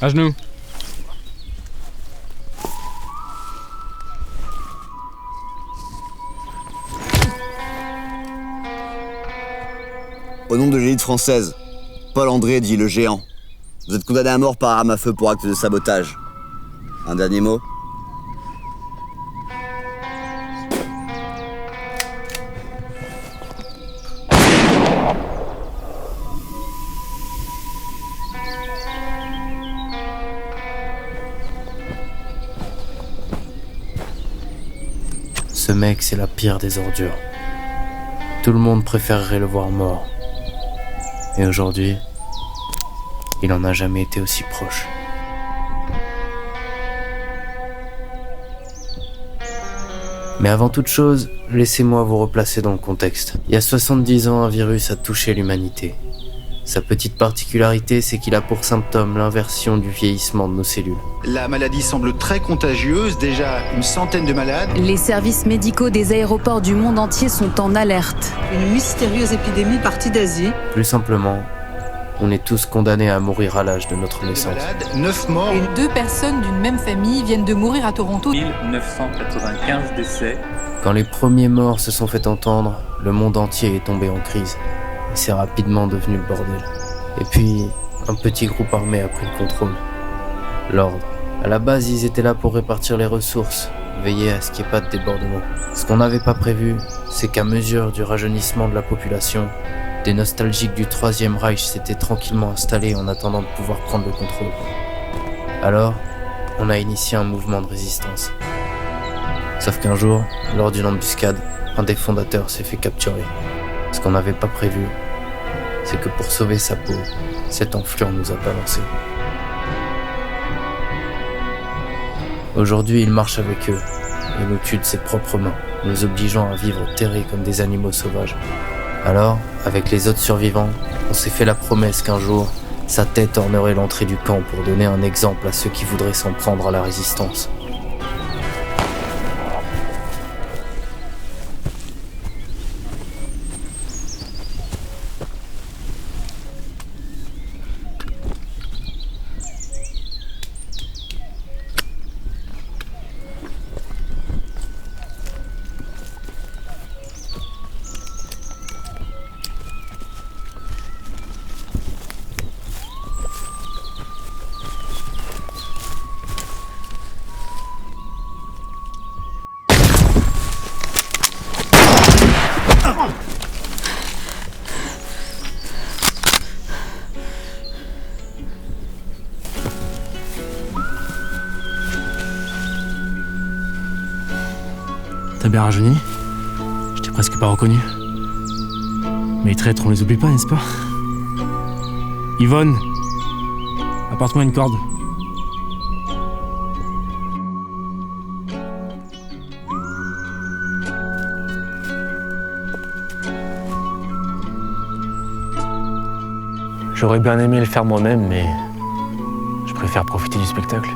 À genoux. Au nom de l'élite française, Paul André dit le géant. Vous êtes condamné à mort par arme à feu pour acte de sabotage. Un dernier mot? Ce mec, c'est la pire des ordures. Tout le monde préférerait le voir mort. Et aujourd'hui, il en a jamais été aussi proche. Mais avant toute chose, laissez-moi vous replacer dans le contexte. Il y a 70 ans, un virus a touché l'humanité. Sa petite particularité, c'est qu'il a pour symptôme l'inversion du vieillissement de nos cellules. La maladie semble très contagieuse, déjà une centaine de malades. Les services médicaux des aéroports du monde entier sont en alerte. Une mystérieuse épidémie partie d'Asie. Plus simplement, on est tous condamnés à mourir à l'âge de notre naissance. Malades, 9 morts. Et 2 personnes d'une même famille viennent de mourir à Toronto. 1995 décès. Quand les premiers morts se sont fait entendre, le monde entier est tombé en crise. Et c'est rapidement devenu le bordel. Et puis, un petit groupe armé a pris le contrôle. L'ordre. À la base, ils étaient là pour répartir les ressources, veiller à ce qu'il n'y ait pas de débordement. Ce qu'on n'avait pas prévu, c'est qu'à mesure du rajeunissement de la population, des nostalgiques du Troisième Reich s'étaient tranquillement installés en attendant de pouvoir prendre le contrôle. Alors, on a initié un mouvement de résistance. Sauf qu'un jour, lors d'une embuscade, un des fondateurs s'est fait capturer. Ce qu'on n'avait pas prévu, c'est que pour sauver sa peau, cet enflure nous a balancés. Aujourd'hui, il marche avec eux et nous tue de ses propres mains, nous obligeant à vivre terrés comme des animaux sauvages. Alors, avec les autres survivants, on s'est fait la promesse qu'un jour, sa tête ornerait l'entrée du camp pour donner un exemple à ceux qui voudraient s'en prendre à la résistance. T'as bien rajeuni? Je t'ai presque pas reconnu. Mais les traîtres, on les oublie pas, n'est-ce pas? Yvonne, apporte-moi une corde. J'aurais bien aimé le faire moi-même, mais je préfère profiter du spectacle.